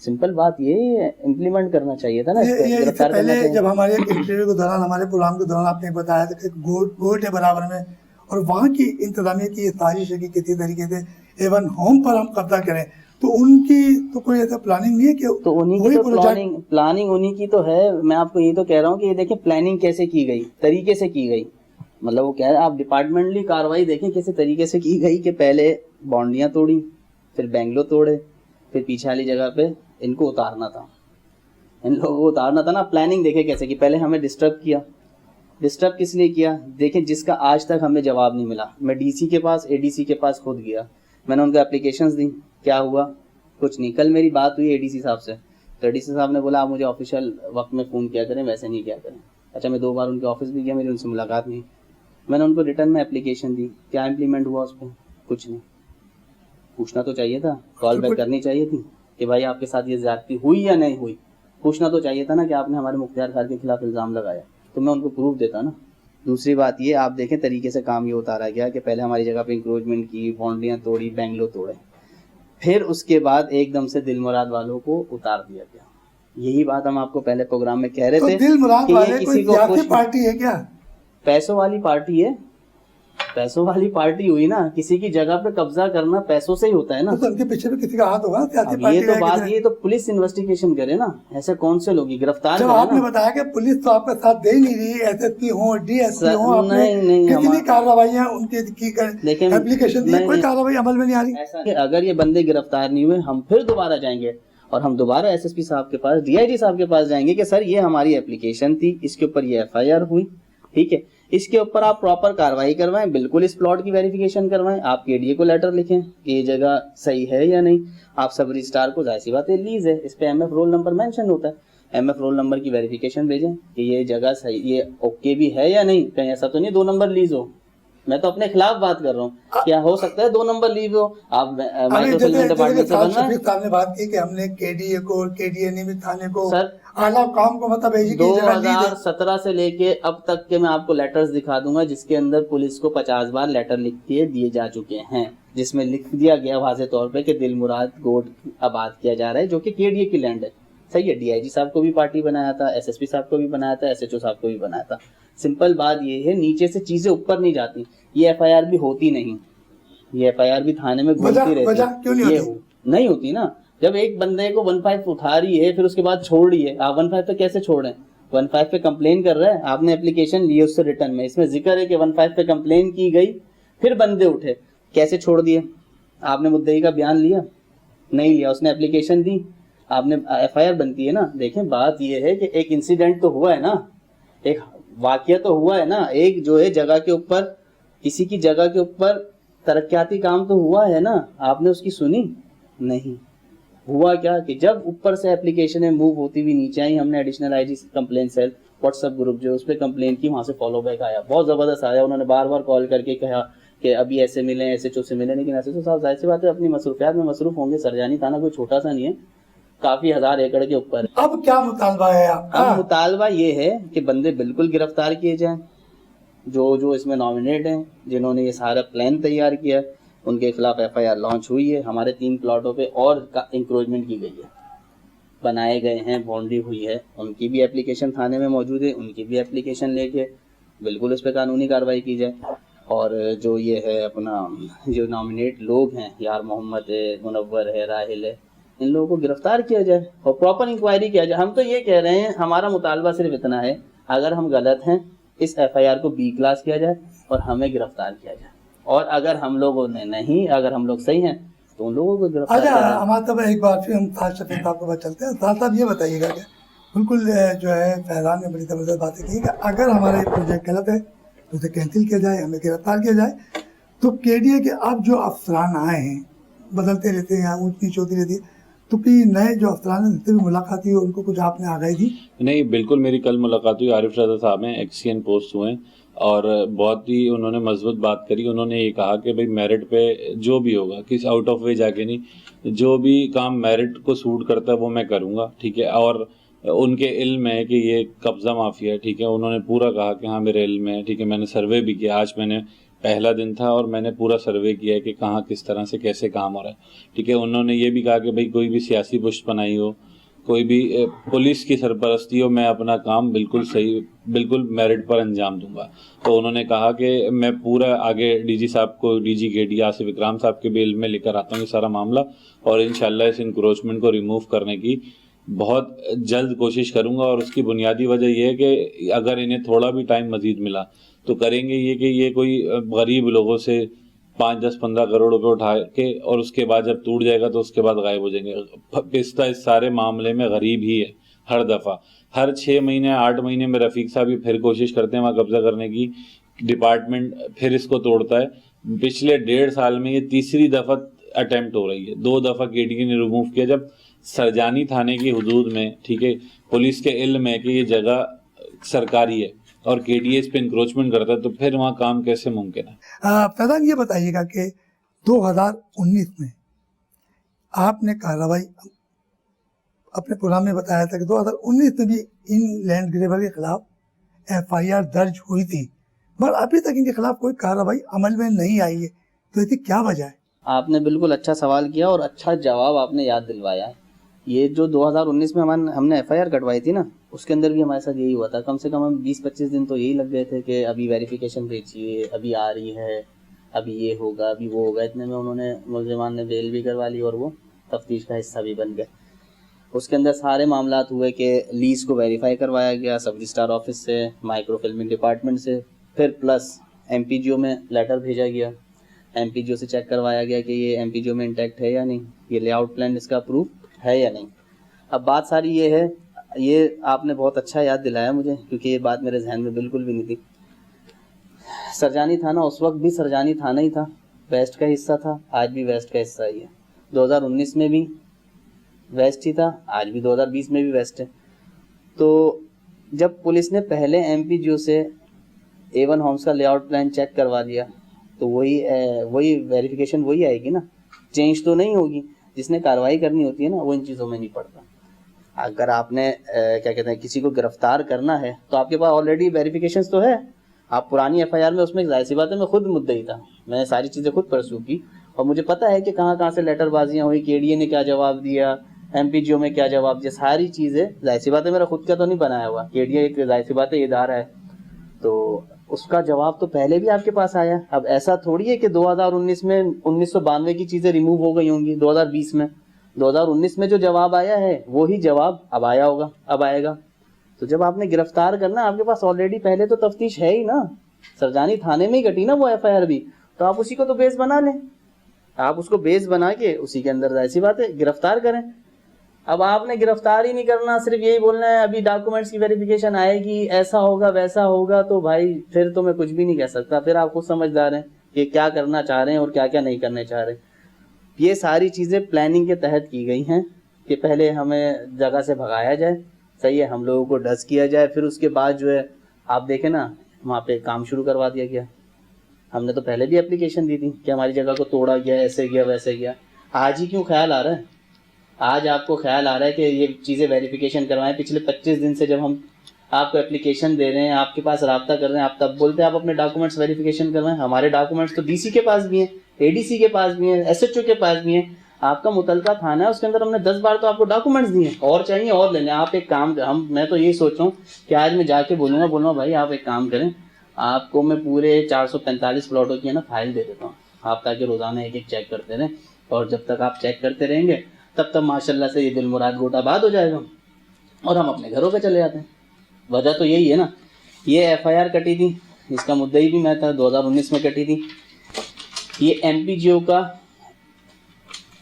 S3: सिंपल बात ये इम्प्लीमेंट करना चाहिए था ना, गिरफ्तार करना चाहिए।
S2: जब हमारे इंटरव्यू के दौरान, हमारे प्रोग्राम के दौरान आपने बताया था कि गोट है बराबर में, और वहाँ की इंतजामिया की साजिश है कि किसी तरीके से A1 होम पर हम कब्जा करें, तो उनकी तो कोई ऐसा प्लानिंग नहीं है कि
S3: तो उन्हीं की तो प्लानिंग उन्हीं की तो है। मैं आपको ये तो कह रहा हूँ कि ये देखिए प्लानिंग कैसे की गई, तरीके से की गई, मतलब वो कह रहे हैं आप डिपार्टमेंटली कार्रवाई देखें किस तरीके से की गई कि पहले बाउंड्रियाँ तोड़ी, फिर बैंगलो तोड़े, फिर पीछे वाली जगह पे इनको उतारना था, इन लोगों को उतारना था ना। प्लानिंग देखे कैसे कि पहले हमें डिस्टर्ब किया, डिस्टर्ब किस लिए किया देखें, जिसका आज तक हमें जवाब नहीं मिला। मैं डीसी के पास, एडीसी के पास खुद गया, मैंने उनको एप्लीकेशंस दी, क्या हुआ, कुछ नहीं। कल मेरी बात हुई एडीसी साहब से, तो एडीसी साहब ने बोला आप मुझे ऑफिशियल वक्त में फ़ोन किया करें, वैसे नहीं किया करें। अच्छा, मैं 2 बार उनके ऑफिस भी गया, मेरी उनसे मुलाकात नहीं। मैंने उनको रिटर्न में एप्लीकेशन दी, क्या इम्प्लीमेंट हुआ उस पर, कुछ नहीं। पूछना तो चाहिए था, कॉल बैक करनी चाहिए थी कि भाई आपके साथ ये ज्यादती हुई या नहीं हुई, पूछना तो चाहिए था ना कि आपने हमारे मुख्तियार खान के खिलाफ इल्ज़ाम लगाया, तो मैं उनको प्रूफ देता ना। दूसरी बात ये, आप देखें तरीके से काम ये उतारा गया कि पहले हमारी जगह पे इंक्रोचमेंट की, बाउंड्रियाँ तोड़ी, बैंगलो तोड़े, फिर उसके बाद एकदम से दिल मुराद वालों को उतार दिया गया। यही बात हम आपको पहले प्रोग्राम में कह रहे थे।
S2: दिल मुराद वाले किसी को पार्टी है क्या? पैसों
S3: वाली पार्टी है, पैसों वाली पार्टी हुई ना, किसी की जगह पे कब्जा करना पैसों से ही होता है ना,
S2: तो उनके पीछे भी किसी का हाथ होगा।
S3: ये तो बात, ये तो पुलिस इन्वेस्टिगेशन करे ना, ऐसे कौन से लोग गिरफ्तार
S2: जब आपने बताया कि पुलिस तो आपका साथ दे नहीं रही, एसएसपी हो, डीएसपी हो,
S3: नहीं
S2: कितनी कार्रवाइयां उनके की एप्लीकेशन दी, कोई कार्रवाई अमल में नहीं आ रही।
S3: अगर ये बंदे गिरफ्तार नहीं हुए, हम फिर दोबारा जाएंगे और हम दोबारा एसएसपी साहब के पास, डीआईजी साहब के पास जाएंगे कि सर ये हमारी एप्लीकेशन थी, इसके ऊपर ये एफआईआर हुई, ठीक है, इसके ऊपर आप प्रॉपर कार्रवाई करवाएं, बिल्कुल इस प्लॉट की वेरिफिकेशन करवाएं, आप केडीए को लेटर लिखें कि ये जगह सही है या नहीं। आप सब रजिस्ट्रार को, जाहिर सी बात है लीज है, इस पे एमएफ रोल नंबर मेंशन होता है, एमएफ रोल नंबर की वेरिफिकेशन भेजें कि ये जगह सही, ये ओके भी है या नहीं, कहीं ऐसा तो नहीं 2 नंबर लीज हो। मैं तो अपने खिलाफ बात कर रहा हूँ, क्या हो सकता है 2 नंबर लीज हो। आप
S2: डिपार्टमेंट से बनना है, बात की कि हमने केडीए को, केडीए निमित थाने को,
S3: सर
S2: आला काम को मतलब है जी कि जगह दी है।
S3: 2017 से लेके अब तक के मैं आपको लेटर्स दिखा दूंगा जिसके अंदर पुलिस को 50 बार लेटर लिख के दिए जा चुके हैं, जिसमें लिख दिया गया वाज़े तौर पे कि दिलमुराद गोट आबाद किया जा रहा है, जो कि केडीए की लैंड है। सही है, डीआईजी साहब को भी पार्टी बनाया था, एसएसपी साहब को भी बनाया था, एसएचओ साहब को भी बनाया था। सिंपल बात ये है, नीचे से चीजें ऊपर नहीं जाती, ये एफआईआर भी होती नहीं, ये एफआईआर भी थाने में घूमती रहती है, ये नहीं होती ना। जब एक बंदे को 15 उठा रही है फिर उसके बाद छोड़ रही है, आप 15 पे कैसे छोड़ रहे हैं? 15 पे कंप्लेन कर रहा है, आपने एप्लीकेशन ली उससे रिटर्न में, इसमें जिक्र है कि 15 पे कंप्लेन की गई, फिर बंदे उठे, कैसे छोड़ दिए? आपने मुद्दई का बयान लिया? नहीं लिया, उसने एप्लीकेशन दी, आपने एफआईआर बनती है ना। देखें, बात यह है कि एक इंसिडेंट तो हुआ है ना, एक वाकया तो हुआ है ना, एक जो है जगह के ऊपर, किसी की जगह के ऊपर तरक्याती काम तो हुआ है ना, आपने उसकी सुनी नहीं। हुआ क्या कि जब ऊपर से एप्लीकेशन मूव होती हुई नीचे आई, हमने additional IG complaint cell WhatsApp group जो उस पर कंप्लेन की, वहां से फॉलो बैक आया, बहुत जबरदस्त आया। उन्होंने बार बार कॉल करके कहा कि अभी ऐसे मिले, एसएचओ से मिले, लेकिन एसएचओ साहब जाहिर सी बात है अपनी मसरूफियात में मसरूफ होंगे। सरजानी थाना कोई छोटा सा नहीं है, काफी 1000 एकड़ के ऊपर।
S2: अब क्या मुतालबा है आपका?
S3: अब मुतालबा ये है कि बंदे बिल्कुल गिरफ्तार किए जाएं, जो इसमें नॉमिनेट हैं, जिन्होंने ये सारा प्लान तैयार किया, उनके खिलाफ एफआईआर लॉन्च हुई है। हमारे 3 प्लॉटों पे और इंक्रोचमेंट की गई है, बनाए गए हैं, बाउंड्री हुई है, उनकी भी एप्लीकेशन थाने में मौजूद है, उनकी भी एप्लीकेशन लेके बिल्कुल उस पर कानूनी कार्रवाई की जाए। और जो ये है अपना जो नॉमिनेट लोग हैं, यार मोहम्मद है, मुनव्वर है, राहिल है, इन लोगों को गिरफ्तार किया जाए और प्रॉपर इंक्वायरी किया जाए। हम तो ये कह रहे हैं, हमारा मुतालबा सिर्फ इतना है, अगर हम गलत हैं इस एफआईआर को बी क्लास किया जाए और हमें गिरफ्तार किया जाए, और अगर हम लोगों ने नहीं, अगर हम लोग सही हैं तो उन लोगों को गिरफ्तार किया जाए।
S2: हमारा तब एक बार फिर हम शफीक साहब के पास चलते हैं। साहब ये बताइएगा कि बिल्कुल जो है फैजान ने बड़ी ज़बरदस्त बातें की कि अगर हमारा ये प्रोजेक्ट गलत है तो उसे कैंसिल किया जाए, हमें गिरफ्तार किया जाए। तो केडीए के अब जो अफसरान आए हैं, बदलते रहते हैं, ऊँच नीच होती रहती है, तो कि नए जो अफसरान जिनसे भी मुलाकात हुई उनको कुछ आपने आगाही दी?
S4: नहीं, बिल्कुल मेरी कल मुलाकात हुई, आरिफ रजा साहब हैं, एक्सीएन पोस्ट हुए हैं, और बहुत ही उन्होंने मजबूत बात करी। उन्होंने ये कहा कि भाई मेरिट पे जो भी होगा, किस आउट ऑफ वे जाके नहीं, जो भी काम मेरिट को सूट करता है वो मैं करूँगा, ठीक है। और उनके इल्म है कि ये कब्ज़ा माफिया है, ठीक है। उन्होंने पूरा कहा कि हाँ मेरे इल्म है, ठीक है। मैंने सर्वे भी किया, आज मैंने पहला दिन था और मैंने पूरा सर्वे किया है कि कहाँ किस तरह से कैसे काम हो रहा है, ठीक है। उन्होंने ये भी कहा कि भाई कोई भी सियासी पुष्ट बनाई हो, कोई भी पुलिस की सरपरस्ती हो, मैं अपना काम बिल्कुल सही, बिल्कुल मेरिट पर अंजाम दूंगा। तो उन्होंने कहा कि मैं पूरा आगे डीजी साहब को, डीजी केडी आसिफ इकराम साहब के बिल में लेकर आता हूँ ये सारा मामला, और इंशाल्लाह इस इंक्रोचमेंट को रिमूव करने की बहुत जल्द कोशिश करूंगा। और उसकी बुनियादी वजह यह है कि अगर इन्हें थोड़ा भी टाइम मजीद मिला तो करेंगे ये कि ये कोई गरीब लोगों से 5, 10, 15 करोड़ रुपए उठा के और उसके बाद जब टूट जाएगा तो उसके बाद गायब हो जाएंगे। पिस्ता इस सारे मामले में गरीब ही है। हर दफ़ा, हर 6 महीने 8 महीने में रफ़ीक साहब भी फिर कोशिश करते हैं वहाँ कब्जा करने की, डिपार्टमेंट फिर इसको तोड़ता है। पिछले 1.5 साल में ये तीसरी दफ़ा अटेम्प्ट हो रही है। 2 दफ़ा केडीए ने रिमूव किया जब सरजानी थाने की हुदूद में, ठीक है, पुलिस के इल्म है कि ये जगह सरकारी है और केडीए इस पे इंक्रोचमेंट करता है, तो फिर वहाँ काम कैसे मुमकिन है?
S2: फैजान ये बताइएगा कि 2019 में आपने कार्रवाई अपने प्रोग्राम में बताया था कि 2019 में भी इन लैंड ग्रेबर के खिलाफ एफआईआर दर्ज हुई थी, मगर अभी तक इनके खिलाफ कोई कार्रवाई अमल में नहीं आई है, तो इसकी क्या वजह है?
S3: आपने बिल्कुल अच्छा सवाल किया और अच्छा जवाब आपने याद दिलवाया है। ये जो 2019 में हमने एफआईआर कटवाई थी ना, उसके अंदर भी हमारे साथ यही हुआ था। कम से कम हम 20-25 दिन तो यही लग गए थे कि अभी वेरिफिकेशन भेजिए, अभी आ रही है, अभी ये होगा, अभी वो होगा। इतने में उन्होंने, मुलजिमान ने बेल भी करवा ली और वो तफ्तीश का हिस्सा भी बन गए। उसके अंदर सारे मामलात हुए कि लीज को वेरीफाई करवाया गया सब रजिस्ट्रार ऑफिस से, माइक्रो फिल्मिंग डिपार्टमेंट से, फिर प्लस एमपीजीओ में लेटर भेजा गया, एमपीजीओ से चेक करवाया गया कि ये एमपीजीओ में इंटैक्ट है या नहीं, ये लेआउट प्लान इसका अप्रूव है या नहीं। अब बात सारी ये है, ये आपने बहुत अच्छा याद दिलाया मुझे, क्योंकि ये बात मेरे जहन में बिल्कुल भी नहीं थी। सरजानी थाना उस वक्त भी सरजानी थाना ही था, वेस्ट का हिस्सा था, आज भी वेस्ट का हिस्सा ही है। 2019 में भी वेस्ट ही था, आज भी 2020 में भी वेस्ट है। तो जब पुलिस ने पहले एमपीजीओ से A1 होम्स का लेआउट प्लान चेक करवा दिया, तो वही वेरिफिकेशन वही आएगी ना, चेंज तो नहीं होगी। जिसने कार्रवाई करनी होती है ना, वो इन चीज़ों में नहीं पड़ता। अगर आपने क्या कहते हैं किसी को गिरफ्तार करना है तो आपके पास ऑलरेडी वेरिफिकेशंस तो है। आप पुरानी एफआईआर में, उसमें जाहिर सी बात है मैं खुद मुद्दई था, मैंने सारी चीज़ें खुद परसू की और मुझे पता है कि कहाँ कहाँ से लेटरबाजियाँ हुई, केडीए ने क्या जवाब दिया, एमपीजीओ में क्या जवाब दिया, सारी चीज़ें। जाहिर सी बात है मेरा खुद का तो नहीं बनाया हुआ, केडीए एक जाहिर सी बात है इदारा है, तो उसका जवाब तो पहले भी आपके पास आया। अब ऐसा थोड़ी है कि 2019 में 1992 की चीज़ें रिमूव हो गई होंगी 2020 में। 2019 में जो जवाब आया है वही जवाब अब आया होगा, अब आएगा। तो जब आपने गिरफ्तार करना, आपके पास ऑलरेडी पहले तो तफ्तीश है ही ना, सरजानी थाने में ही कटी ना वो एफआईआर भी, तो आप उसी को तो बेस बना लें, आप उसको बेस बना के उसी के अंदर जाहिर सी बात है गिरफ्तार करें। अब आपने गिरफ्तार ही नहीं करना, सिर्फ यही बोलना है अभी डॉक्यूमेंट्स की वेरिफिकेशन आएगी, ऐसा होगा वैसा होगा, तो भाई फिर तो मैं कुछ भी नहीं कह सकता। फिर आप खुद समझदार हैं कि क्या करना चाह रहे हैं और क्या क्या नहीं करने चाह रहे। ये सारी चीज़ें प्लानिंग के तहत की गई हैं कि पहले हमें जगह से भगाया जाए, सही है, हम लोगों को डस किया जाए, फिर उसके बाद जो है आप देखें ना वहाँ पे काम शुरू करवा दिया गया। हमने तो पहले भी एप्लीकेशन दी थी कि हमारी जगह को तोड़ा गया, ऐसे गया वैसे गया। आज ही क्यों ख्याल आ रहा है, आज आपको ख्याल आ रहा है कि ये चीज़ें वेरिफिकेशन करवाएं? पिछले 25 दिन से जब हम आपको एप्लीकेशन दे रहे हैं, आपके पास रब्ता कर रहे हैं, आप तब बोलते हैं आप अपने डॉक्यूमेंट्स वेरिफिकेशन करवाएं। हमारे डॉक्यूमेंट्स तो डीसी के पास भी हैं, एडीसी के पास भी हैं, एसएचओ के पास भी हैं। आपका मुतलका थाना है, उसके अंदर हमने 10 बार तो आपको डॉक्यूमेंट्स दिए, और चाहिए और लेने। आप एक काम, मैं तो यही सोच रहा हूँ कि आज मैं जाके बोलूँगा भाई आप एक काम करें, आपको मैं पूरे 445 प्लॉटों की है ना फाइल दे देता हूँ, आप ताकि रोज़ाना एक एक चेक करते रहें, और जब तक आप चेक करते रहेंगे तब तक माशाल्लाह से ये दिल मुराद गोटाबाद हो जाएगा और हम अपने घरों पे चले जाते हैं। वजह तो यही है ना, ये एफआईआर कटी थी, इसका मुद्दई भी मैं था, 2019 में कटी थी। ये एमपीजीओ का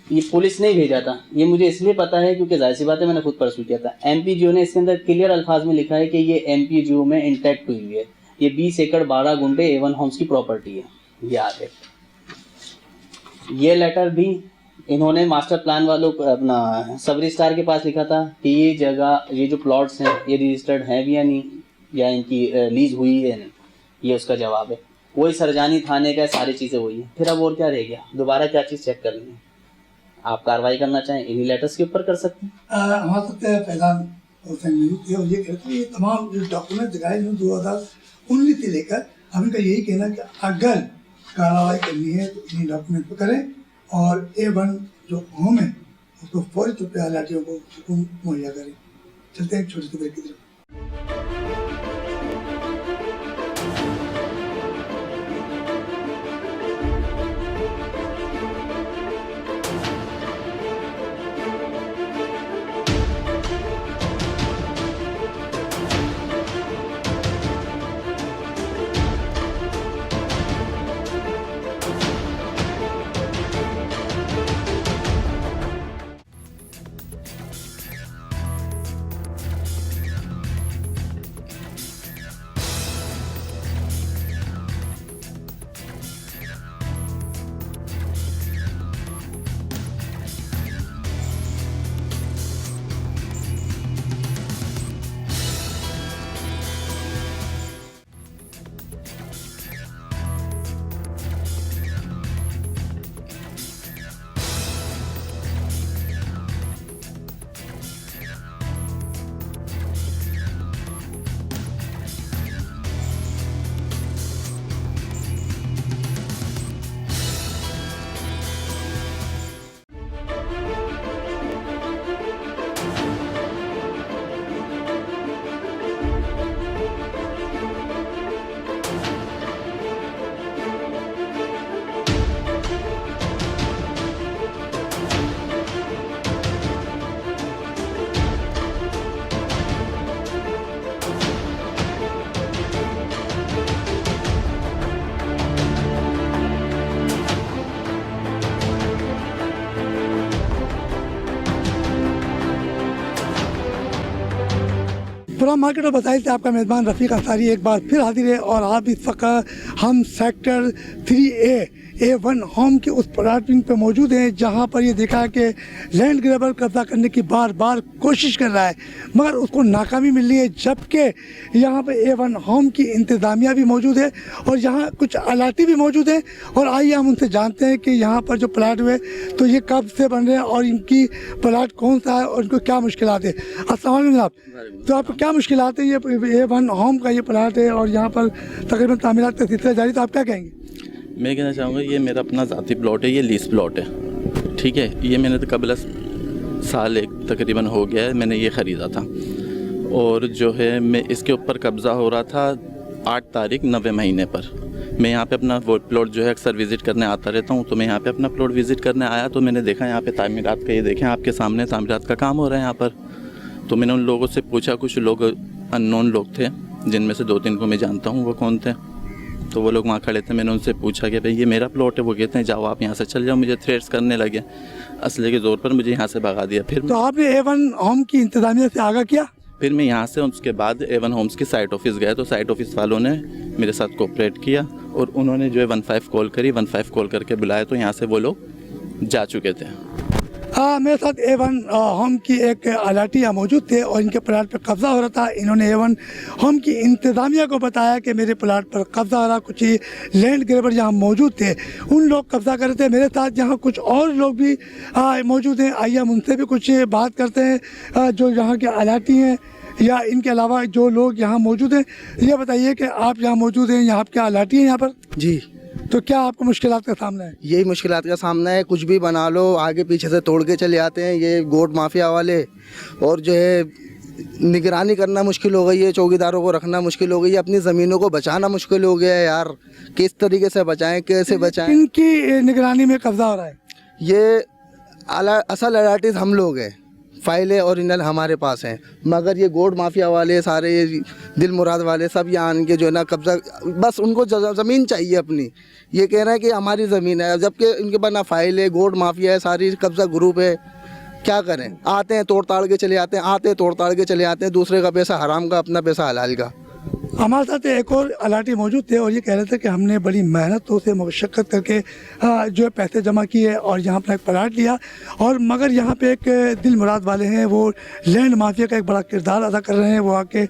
S3: ये पुलिस ने भेजा था, ये मुझे इसलिए पता है क्योंकि जाहिर सी बात है मैंने खुद परसू किया था। एमपीजीओ ने इसके अंदर क्लियर अल्फाज में लिखा है कि ये एमपीजीओ में इंटैक्ट हुई है, ये 20 एकड़ 12 गुंठे A1 होम्स की प्रॉपर्टी है, ये आगे। ये लेटर भी इन्होंने मास्टर प्लान वालों को, अपना सब रजिस्ट्रार के पास लिखा था कि ये जगह, ये जो प्लॉट्स हैं ये रजिस्टर्ड हैं भी या नहीं, या इनकी लीज हुई है नहीं, ये उसका जवाब है। वही सरजानी थाने का, सारी चीज़ें वही है। फिर अब और क्या रह गया, दोबारा क्या चीज़ चेक करनी है? आप कार्रवाई करना चाहें इन्हीं लेटर्स के ऊपर कर सकते हैं।
S2: हमारा सबसे पहला ये कहते हैं ये तमाम जो डॉक्यूमेंट दिखाए 2019 से लेकर हम इनका यही कहना है कि अगर कार्रवाई करनी है तो इन्हीं डॉक्यूमेंट पर करें, और A1 जो होम है उसको फौरी तौर पर लाठियों को हुकूम मुहैया करें। चलते हैं एक छोटी सी ब्रेक की तरफ। पूरा मार्केट और बताइए आपका मेज़बान रफ़ीक अंसारी एक बार फिर हाजिर है, और आप इस वक्त हम सेक्टर 3A A1 होम के उस प्लाटिंग पे मौजूद हैं जहां पर ये देखा कि लैंड ग्रैबर कब्जा करने की बार बार कोशिश कर रहा है मगर उसको नाकामी मिल रही है, जबकि यहाँ पे A1 होम की इंतज़ामिया भी मौजूद है और यहाँ कुछ अलाटी भी मौजूद हैं। और आइए हम उनसे जानते हैं कि यहाँ पर जो प्लाट हुए तो ये कब से बन रहे हैं और इनकी प्लाट कौन सा है और इनको क्या मुश्किलात है। अस्सलाम वालेकुम जनाब, तो आपको क्या मुश्किलात है? ये A1 होम का ये प्लाट है और यहाँ पर तकरीबन तामीरात का सिलसिला जारी, तो आप क्या कहेंगे?
S5: मैं कहना चाहूँगा ये मेरा अपना ज़ाती प्लॉट है, ये लीज प्लॉट है, ठीक है। ये मैंने तो कबल साल एक तकरीबन हो गया है मैंने ये ख़रीदा था और जो है मैं इसके ऊपर कब्ज़ा हो रहा था 8 तारीख 9वें महीने पर। मैं यहाँ पे अपना वो प्लॉट जो है अक्सर विज़िट करने आता रहता हूँ, तो मैं यहाँ पे अपना प्लॉट विज़िट करने आया तो मैंने देखा यहाँ पे तामीरात का, ये देखें आपके सामने तामीरात का काम हो रहा है यहाँ पर। तो मैंने उन लोगों से पूछा, कुछ लोग अननोन लोग थे जिनमें से 2-3 को मैं जानता हूँ, वो कौन थे, तो वो लोग वहाँ खड़े थे। मैंने उनसे पूछा कि भाई ये मेरा प्लॉट है, वो कहते हैं जाओ आप यहाँ से चल जाओ। मुझे थ्रेट्स करने लगे, असले के ज़ोर पर मुझे यहाँ से भगा दिया। फिर
S2: तो आपने A1 होम की इंतज़ामिया से आगाह किया?
S5: फिर मैं यहाँ से उसके बाद A1 होम्स की साइट ऑफिस गया, तो साइट ऑफिस वालों ने मेरे साथ कोऑपरेट किया और उन्होंने जो है 15 कॉल करी, 15 कॉल करके बुलाया, तो यहाँ से वो लोग जा चुके थे।
S2: मेरे साथ A1 होम की एक अलाटिया मौजूद थे और इनके प्लाट पर कब्ज़ा हो रहा था। इन्होंने A1 होम की इंतज़ामिया को बताया कि मेरे प्लाट पर कब्ज़ा हो रहा। कुछ लैंड ग्रैबर यहाँ मौजूद थे, उन लोग कब्ज़ा कर रहे थे। मेरे साथ यहाँ कुछ और लोग भी मौजूद हैं, आइए हम उनसे भी कुछ बात करते हैं जो यहाँ के अलाटी हैं या इनके अलावा जो लोग यहाँ मौजूद हैं। ये बताइए कि आप यहाँ मौजूद हैं, यहाँ आपके अलाटी हैं यहाँ पर?
S6: जी।
S2: तो क्या आपको मुश्किलात का सामना है?
S6: यही मुश्किलात का सामना है, कुछ भी बना लो आगे पीछे से तोड़ के चले आते हैं ये गोट माफिया वाले, और जो है निगरानी करना मुश्किल हो गई है, चौकीदारों को रखना मुश्किल हो गई है, अपनी ज़मीनों को बचाना मुश्किल हो गया है यार। किस तरीके से बचाएं, कैसे बचाएं?
S2: इनकी निगरानी में कब्ज़ा हो रहा है?
S6: ये असल अलाटीज हम लोग हैं, फाइलें ओरिजिनल हमारे पास हैं, मगर ये गोड माफिया वाले सारे दिल मुराद वाले सब यहाँ आन के जो है ना कब्ज़ा, बस उनको ज़मीन चाहिए अपनी। ये कह रहे हैं कि हमारी ज़मीन है, जबकि इनके पास ना फाइल है, गोड माफिया है, सारी कब्ज़ा ग्रुप है। क्या करें? आते हैं तोड़ ताड़ के चले आते हैं, आते हैं तोड़ ताड़ के चले आते हैं, दूसरे का पैसा हराम का, अपना पैसा हलाल का।
S2: हमारे साथ एक और अलाटी मौजूद थे और ये कह रहे थे कि हमने बड़ी मेहनतों से मशक्क़त करके जो है पैसे जमा किए और यहाँ पर एक प्लाट लिया, और मगर यहाँ पे एक दिल मुराद वाले हैं, वो लैंड माफिया का एक बड़ा किरदार अदा कर रहे हैं, वो आके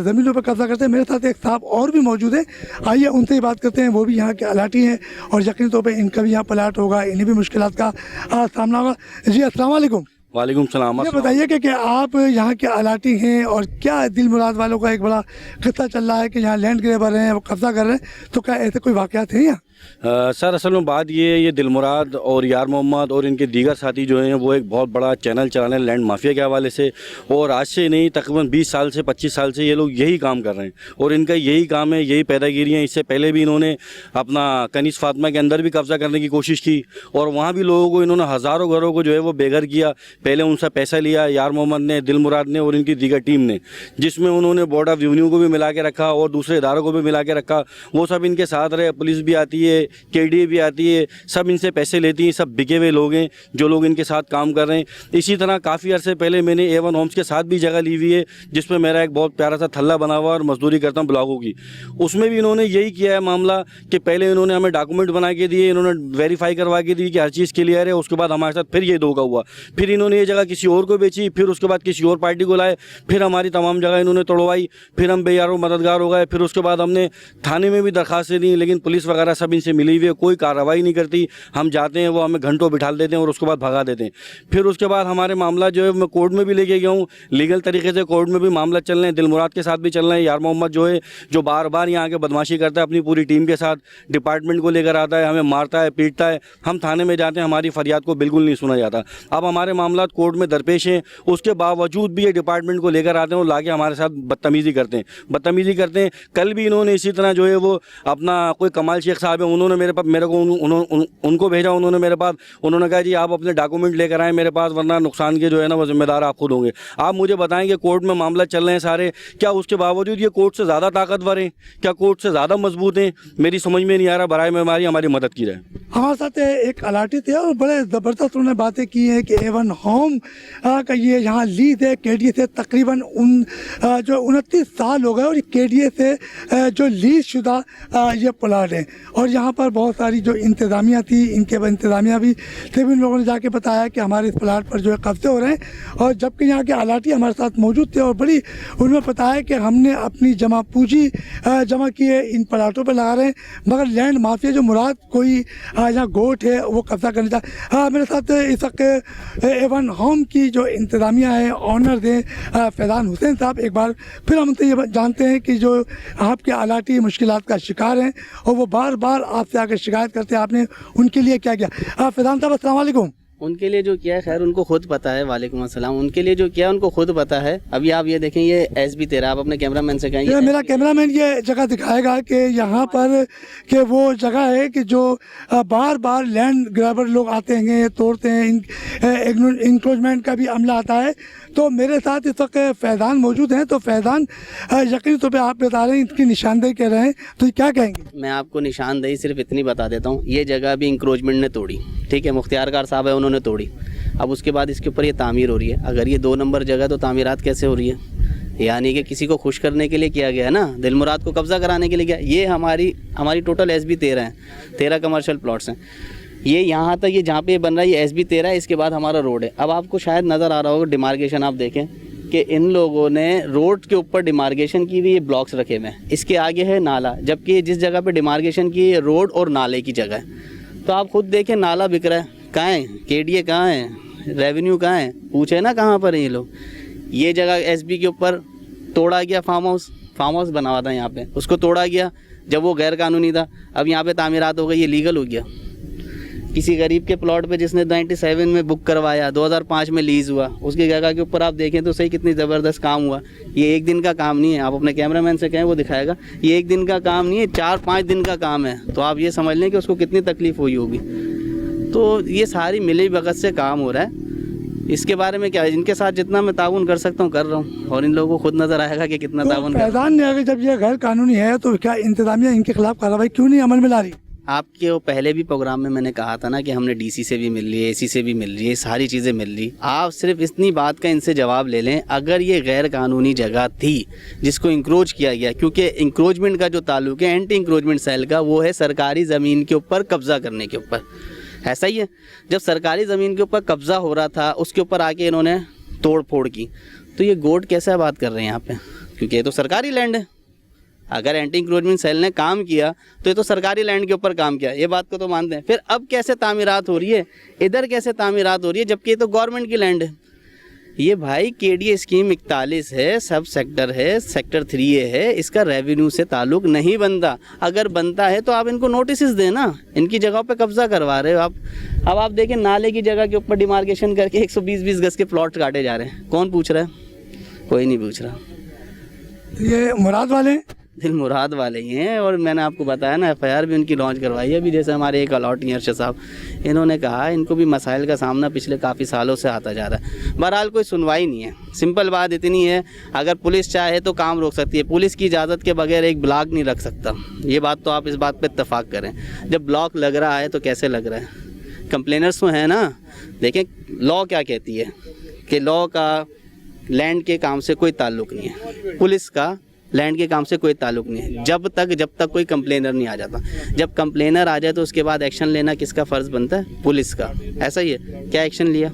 S2: ज़मीनों पर कब्जा करते हैं। मेरे साथ एक साहब और भी मौजूद है, आइए उनसे ही बात करते हैं। वो भी यहाँ के अलाटी हैं और यकीनी तौर पर इनका भी यहाँ प्लाट होगा, इन्हें भी मुश्किलात का सामना होगा। जी अस्सलाम वालेकुम।
S7: वालेकुम सलाम।
S2: ये बताइए कि आप यहाँ के अलाटी हैं और क्या दिल मुराद वालों का एक बड़ा किस्सा चल रहा है कि यहाँ लैंड ग्रैबर हैं, वो कब्जा कर रहे हैं, तो क्या ऐसे कोई वाक़यात हैं यहाँ?
S7: सर असल में बात ये दिलमुराद और यार मोहम्मद और इनके दीगर साथी जो हैं वो एक बहुत बड़ा चैनल चला रहे हैं लैंड माफिया के हवाले से, और आज से नहीं तकरीबन 20 साल से 25 साल से ये लोग यही काम कर रहे हैं और इनका यही काम है, यही पैदागिरी है। इससे पहले भी इन्होंने अपना कनीस फातिमा के अंदर भी कब्ज़ा करने की कोशिश की और वहाँ भी लोगों को इन्होंने हज़ारों घरों को जो है वो बेघर किया। पहले उनसे पैसा लिया यार मोहम्मद ने, दिल मुराद ने और इनकी दीगर टीम ने, जिसमें उन्होंने बोर्ड ऑफ रेवेन्यू को भी मिला के रखा और दूसरे इदारों को भी मिला के रखा। वो सब इनके साथ रहे, पुलिस भी आती है, KDA भी आती है, सब इनसे पैसे लेती हैं। सब बिके हुए लोग हैं जो लोग इनके साथ काम कर रहे हैं। इसी तरह काफ़ी अर्से पहले मैंने A1 होम्स के साथ भी जगह ली हुई है, जिसमें मेरा एक बहुत प्यारा सा थल्ला बना हुआ और मजदूरी करता हूँ ब्लॉकों की। उसमें भी इन्होंने यही किया है मामला कि पहले इन्होंने हमें डॉक्यूमेंट बना के दिए, इन्होंने वेरीफाई करवा के दी कि हर चीज़ क्लियर है। उसके बाद हमारे साथ फिर ये धोखा हुआ, फिर इन्होंने ये जगह किसी और को बेची, फिर उसके बाद किसी और पार्टी को लाए, फिर हमारी तमाम जगह इन्होंने तोड़वाई, फिर हम बेयारों मददगार हो गए। फिर उसके बाद हमने थाने में भी दरखास्तें दी, लेकिन पुलिस वगैरह सब इनसे मिली हुई है, कोई कार्रवाई नहीं करती। हम जाते हैं वो हमें घंटों बिठा देते हैं और उसके बाद भगा देते हैं। फिर उसके बाद हमारे मामला जो है मैं कोर्ट में भी लेके गया हूँ, लीगल तरीके से कोर्ट में भी मामला चल रहे हैं। दिलमुराद के साथ भी चल रहे हैं। यार मोहम्मद जो है जो बार बार यहाँ आके बदमाशी करता है अपनी पूरी टीम के साथ, डिपार्टमेंट को लेकर आता है, हमें मारता है, पीटता है। हम थाने में जाते हैं, हमारी फरियाद को बिल्कुल नहीं सुना जाता। अब हमारे मामला कोर्ट में दरपेश हैं, उसके बावजूद भी ये डिपार्टमेंट को लेकर आते हैं और लाके हमारे साथ बदतमीज़ी करते हैं। कल भी इन्होंने इसी तरह जो है वो अपना कोई कमाल शेख साहब है, उन्होंने मेरे को उनको भेजा, उन्होंने मेरे पास, उन्होंने कहा जी आप अपने डॉक्यूमेंट लेकर आएँ मेरे पास, वरना नुकसान के जो है ना वो जिम्मेदार आप खुद होंगे। आप मुझे बताएंगे कोर्ट में मामला चल रहे हैं सारे, क्या उसके बावजूद ये कोर्ट से ज़्यादा ताकतवर हैं, क्या कोर्ट से ज़्यादा मजबूत हैं? मेरी समझ में नहीं आ रहा। बराए मेहरबानी हमारी मदद की जाए।
S2: हमारे साथ एक अलाटी थे और बड़े ज़बरदस्त उन्होंने बातें की हैं कि A1 होम का ये यहाँ लीज है KDA से, तकरीबन जो 29 साल हो गए और KDA से जो लीज शुदा ये प्लाट है और यहाँ पर बहुत सारी जो इंतज़ामिया थी, इनके इंतज़ामिया भी सिर्फ इन लोगों ने जाके बताया कि हमारे इस प्लाट पर जो है कब्जे हो रहे हैं, और जबकि यहाँ के अलाटी हमारे साथ मौजूद थे और बड़ी उन्होंने बताया कि हमने अपनी जमा पूंजी जमा की है, इन प्लाटों पर लगा रहे हैं, मगर लैंड माफिया जो मुराद कोई यहाँ गोट है वो कब्जा करना चाहते। हाँ, मेरे साथ इस वक्त A1 होम की जो इंतज़ामिया है, ऑनर हैं फैज़ान हुसैन साहब। एक बार फिर हम उनसे ये जानते हैं कि जो आपके अलाटी मुश्किलात का शिकार हैं और वो बार बार आपसे आकर शिकायत करते हैं, आपने उनके लिए क्या किया? फैज़ान साहब अस्सलाम वालेकुम।
S3: उनके लिए जो किया है, खैर उनको खुद पता है। वालेकुम अस्सलाम। उनके लिए जो किया उनको खुद पता है। अभी आप ये देखें, ये SB13, आप अपने कैमरामैन से कहें।
S2: मेरा कैमरामैन ये जगह दिखाएगा कि यहाँ पर कि वो जगह है कि जो बार बार लैंड ग्रैबर लोग आते हैं, तोड़ते हैं, इंक्रोचमेंट का भी अमला आता है। तो मेरे साथ इस वक्त फैज़ान मौजूद हैं। तो फैज़ान, यकीनी तौर पे आप बता रहे हैं इनकी निशानदेही कर रहे हैं, तो क्या कहेंगे?
S3: मैं आपको निशानदेही सिर्फ इतनी बता देता हूँ, ये जगह भी इंक्रोचमेंट ने तोड़ी, ठीक है, मुख्तियार कार साहब है उन्होंने तोड़ी। अब उसके बाद इसके ऊपर ये तामीर हो रही है। अगर ये 2 नंबर जगह तो तामीरात कैसे हो रही है? यानी कि किसी को खुश करने के लिए किया गया है ना, दिलमुराद को कब्ज़ा कराने के लिए गया। ये हमारी टोटल SB13 है, 13 कमर्शियल प्लॉट्स हैं। ये यहाँ तक, ये जहाँ पे ये बन रहा है ये SB13 है, इसके बाद हमारा रोड है। अब आपको शायद नज़र आ रहा होगा डिमार्केशन, आप देखें कि इन लोगों ने रोड के ऊपर डिमार्केशन की हुई, ये ब्लॉक्स रखे हुए हैं। इसके आगे है नाला, जबकि जिस जगह पे डिमार्केशन की है रोड और नाले की जगह है। तो आप खुद देखें, नाला बिक रहा है, कहाँ है KDA, कहाँ है रेवेन्यू, कहाँ है? पूछे ना कहाँ पर है ये लोग। ये जगह SB के ऊपर तोड़ा गया, फार्म हाउस बना हुआ था यहाँ पे, उसको तोड़ा गया जब वो गैर कानूनी था। अब यहाँ पे तामीरात हो गई, ये लीगल हो गया। किसी गरीब के प्लॉट पे जिसने 97 में बुक करवाया, 2005 में लीज़ हुआ, उसकी जगह के ऊपर आप देखें तो सही कितनी ज़बरदस्त काम हुआ। ये एक दिन का काम नहीं है, आप अपने कैमरामैन से कहें वो दिखाएगा। ये एक दिन का काम नहीं है, 4-5 दिन का काम है। तो आप ये समझ लें कि उसको कितनी तकलीफ़ हुई होगी। तो ये सारी मिली भगत से काम हो रहा है। इसके बारे में क्या है, इनके साथ जितना मैं ताउन कर सकता हूँ कर रहा हूँ, और इन लोगों को खुद नज़र आएगा कि कितना ताउन कर।
S2: फैज़ान ने अगर जब ये गैर कानूनी है तो क्या इंतज़ामिया इनके खिलाफ कार्रवाई क्यों नहीं अमल में ला रही?
S3: आपके वो पहले भी प्रोग्राम में मैंने कहा था ना कि हमने DC से भी मिल ली, AC से भी मिल रही है, सारी चीज़ें मिल रही। आप सिर्फ इतनी बात का इनसे जवाब ले लें, अगर ये गैर कानूनी जगह थी जिसको इंक्रोच किया गया, क्योंकि इंक्रोचमेंट का जो ताल्लुक है एंटी इंक्रोचमेंट सेल का, वो है सरकारी ज़मीन के ऊपर कब्ज़ा करने के ऊपर। ऐसा ही है, जब सरकारी ज़मीन के ऊपर कब्ज़ा हो रहा था, उसके ऊपर आके इन्होंने तोड़ फोड़ की। तो ये गोट कैसे बात कर रहे हैं यहाँ पे? क्योंकि ये तो सरकारी लैंड है। अगर एंटी इंक्रोचमेंट सेल ने काम किया तो ये तो सरकारी लैंड के ऊपर काम किया, ये बात को तो मानते हैं। फिर अब कैसे तामीरात हो रही है, इधर कैसे तामीरात हो रही है, जबकि ये तो गवर्नमेंट की लैंड है। ये भाई KDA स्कीम 41 है, सब सेक्टर है, सेक्टर 3A है, इसका रेवेन्यू से ताल्लुक नहीं बनता। अगर बनता है तो आप इनको नोटिस दें ना, इनकी जगहों पे कब्जा करवा रहे हो आप। अब आप देखें, नाले की जगह के ऊपर डिमार्केशन करके 120-20 गज के प्लॉट काटे जा रहे हैं। कौन पूछ रहा है? कोई नहीं पूछ रहा।
S2: ये मुराद वाले
S3: दिलमुराद वाले ही हैं। और मैंने आपको बताया ना, FIR भी उनकी लॉन्च करवाई है। अभी जैसे हमारे एक अलॉटी अरशद साहब, इन्होंने कहा इनको भी मसाइल का सामना पिछले काफ़ी सालों से आता जा रहा है। बहरहाल कोई सुनवाई नहीं है। सिंपल बात इतनी है, अगर पुलिस चाहे तो काम रोक सकती है, पुलिस की इजाज़त के बगैर एक ब्लॉक नहीं रख सकता। ये बात तो आप इस बात पर इत्तफाक करें। जब ब्लॉक लग रहा है तो कैसे लग रहा है? कंप्लेनर्स तो हैं ना। देखें लॉ क्या कहती है कि लॉ का लैंड के काम से कोई ताल्लुक़ नहीं है, पुलिस का लैंड के काम से कोई ताल्लुक नहीं है, जब तक कोई कंप्लेनर नहीं आ जाता। जब कंप्लेनर आ जाए तो उसके बाद एक्शन लेना किसका फ़र्ज़ बनता है? पुलिस का। ऐसा ही है। क्या एक्शन लिया?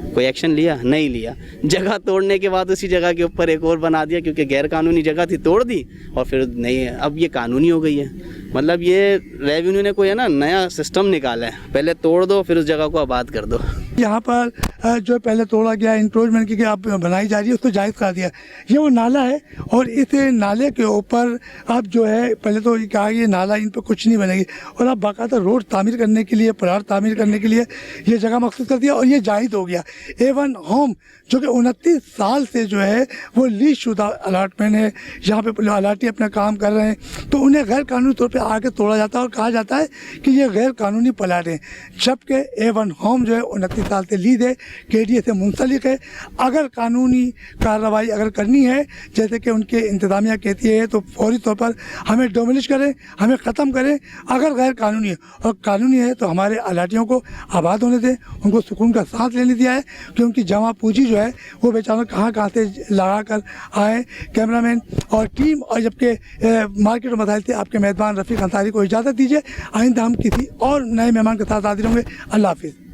S3: कोई एक्शन लिया? नहीं लिया। जगह तोड़ने के बाद उसी जगह के ऊपर एक और बना दिया, क्योंकि गैर कानूनी जगह थी, तोड़ दी, और फिर नहीं है, अब ये कानूनी हो गई है। मतलब ये रेवेन्यू ने कोई है ना नया सिस्टम निकाला है, पहले तोड़ दो फिर उस जगह को आबाद कर दो।
S2: यहाँ पर जो पहले तोड़ा गया, इंक्रोचमेंट की आप बनाई जा रही है, उसको जायज़ कर दिया। ये वो नाला है, और इस नाले के ऊपर आप जो है, पहले तो कहा ये नाला, इन पर कुछ नहीं बनेगी, और आप बाकायदा रोड तामीर करने के लिए, प्लाट तामीर करने के लिए ये जगह मखसूस कर दिया, और ये जायज़ हो गया। A1 होम जो कि 29 साल से जो है वो लीज शुदा अलाटमेंट है, यहाँ पे अलाटी अपना काम कर रहे हैं, तो उन्हें गैर कानूनी तौर पे आके तोड़ा जाता है और कहा जाता है कि ये गैर कानूनी प्लाट हैं। जबकि A1 होम जो है 29 साल से लीज है, KDA से मुंसलिक है। अगर कानूनी कार्रवाई अगर करनी है जैसे कि उनके इंतज़ामिया कहती है तो फौरी तौर पर हमें डोमिलिश करें, हमें ख़त्म करें। अगर गैर कानूनी है और कानूनी है तो हमारे अलाटियों को आबाद होने दें, उनको सुकून का सांस लेने दिया है कि उनकी जमा पूंजी जो है वो बेचारों कहाँ से लगा कर आए। कैमरामैन और टीम और जबकि मार्केट और मसाइल से आपके मेज़बान रफ़ीक अंसारी को इजाज़त दीजिए। आइंदा हम किसी और नए मेहमान के साथ हाजिर होंगे। अल्लाह हाफिज़।